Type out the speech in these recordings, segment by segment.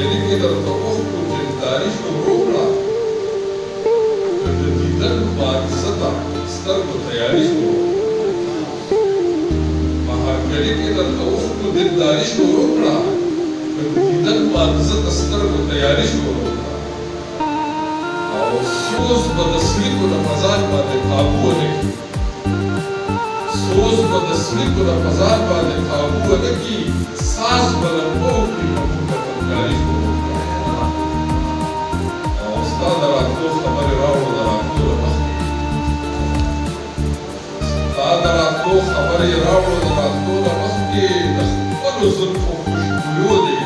محاکلې کې درته اوښکو دلداري شروع کړه که د دیدن بادزته سترګو تیاري شروع محاکلې کې درته اوښکو دلداري شروع کړه که د دیدن بادزته سترګو تیاري شروع کړه او سوز به د سلیکو د مزاج باندې قابو ونه کړي سوز به د سلیکو د مزاج باندې قابو ونه کړي ساز به لمبو کړي ممکن تنګاري شروع کړه او ستا د راتلو خبرې راوړو د راتلو له مخکې ستا د راتلو خبرې راوړو د راتلو له مخکې د خپلو زلفو خوشبویو دې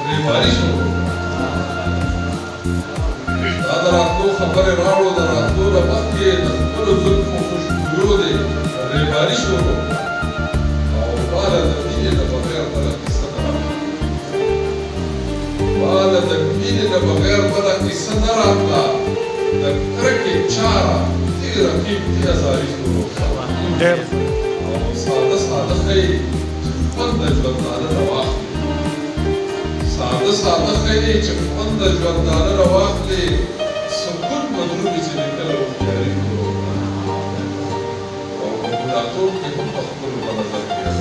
رېباري شروع دا د راتلو خبرې راوړو د راتلو له مخکې د خپلو زلفو خوشبویو دې رېباري شروع او باله د مینې نه بغیر بله کیسه نه راغله باله د مینې نه بغیر بله کیسه نه راغله د کرکې چاره تېره قیمتي ازاري شروع کړه او ساده ساده ښیي چې خوند د ژوندانه نه واخلي ساده ساده ښیي چې خوند د ژوندانه نه واخلي سکون مدروبې چې لیکل هوښیاري شروع کړه او په بوډاتوب کې هم د ښکلو په نظر کې یم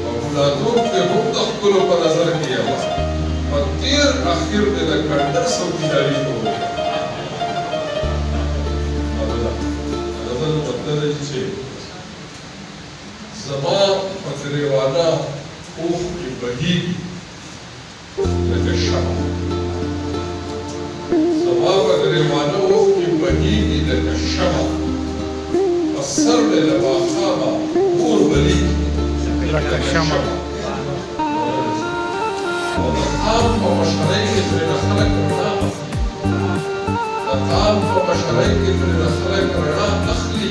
په بوډاتوب کې هم د ښکلو په نظر کې یم په تېر اخر دې د کنډر سوداګري شروع کړه غزل مطلب دی چې زما په ګریوانه اوښکې بهیږي لکه شمع زما په ګریوانه اوښکې بهیږي لکه شمع په سر مې له ماښامه اور بلیږي لکه شمع او د قام په مشرۍ کې ترېنه خلک رڼا اخلي د قام په مشرۍ کې ترېنه خلک رڼا اخلي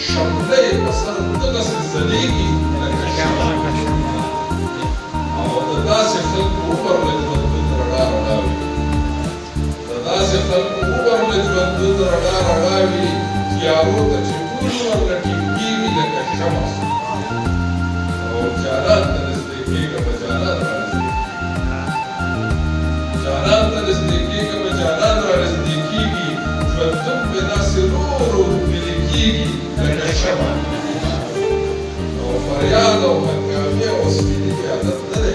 شمله یې په سر دغسې ځلېږي لکه شمع او د داسې خلکو عمر له ژوندون رڼا رڼا وي د داسې خلکو عمر له ژوندون رڼا رڼا وي تیارو ته چې ټول ورله ټینګېږي لکه شمع او جانان ته نږدې کېږه جانان را نږدې جانان ته نږدې کېږه جانان را نږدې کېږي ژوندون مې داسې ورو ورو پلي کېږي لکه شمع او فریاد او هنګامې او سپینې مې عادت نه دی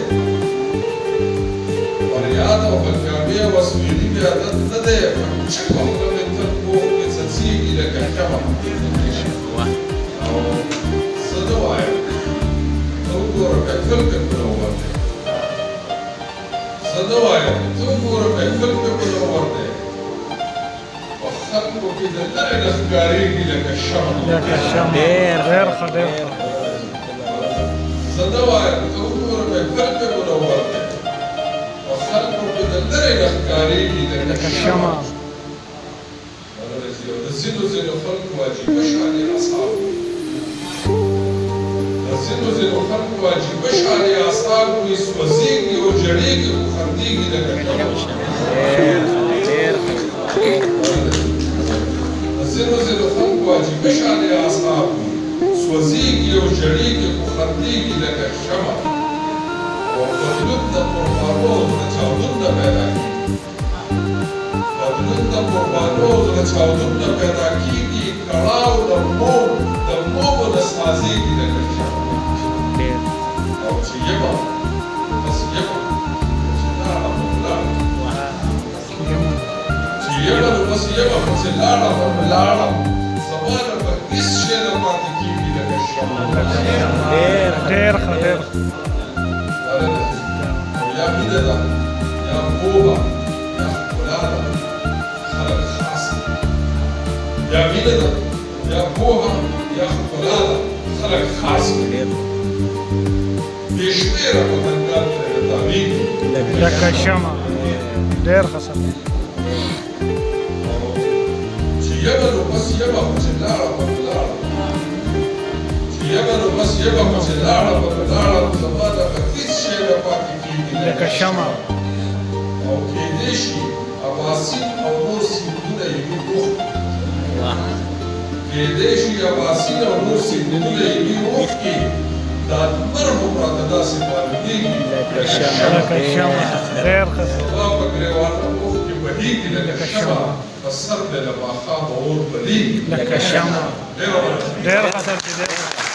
فریاد او هنګامې او سپینې مې عادت نه دی چکه خوله مې تل پوخ مې څڅېږي لکه شمع او څه نه وایم ته وګوره محفل کې منور دی څه نه وایم ته وګوره محفل کې منور دی په خلکو کې د لرې نه ښکارېږي لکه شمع ډېر ښه ډېر ښه زه نه وایم ته وګوره محفل کې منور دی په خلکو کې د لرې نه ښکارېږي لکه شمع د ځینو خلکو عجیبه شانې اعصاب وي د ځینو خلکو عجیبه شانې اعصاب وي سوځېږي او ژړېږي خو خندېږي لکه شمع د ځینو خلکو عجیبه شانې اعصاب وي سوځېږي او ژړېږي خو خندېږي لکه شمع او بدلون د قربانو د چاودون نه پیدا کېږي بدلون د قربانو د چاودون نه پیدا کېږي کړاو د مومو نه سازېږي لکه شمع او چې یمه بس یمه چې لاړه به لاړه چې یمه نو بس یمه خو چې لاړه به لاړه زما نه به هېڅ شی نه پاتې کېږي لکه شمع ډېر ښه ډېر او یا مینه ده یا پوهه یا ښکلا ده خلک خاص یا مینه ده یا پوهه یا ښکلا ده خلک خاص بې شمېره پتنګان ترېنه تاوېږي لکه شمع ډېر ښه سره چې یمه نو بس یمه خو چې لاړه به لاړه چې یمه نو بس یمه خو چې لاړه به لاړه زما نه به هېڅ شی نه پاتې کېږي لکه شمع او کېدای شي اباسین او نور سیندونه یې وي اوښکي کېدای شي اباسین او نور سیندونه یې وي اوښکي دا لمر هم راته داسې معلومېږي لکه لك الشمع دير خسر الله بګریوان اوف کې بهیږي لکه شمع په سر دې له ماښامه اور بلیږي لك الشمع ډېره مننه. دير خسر دير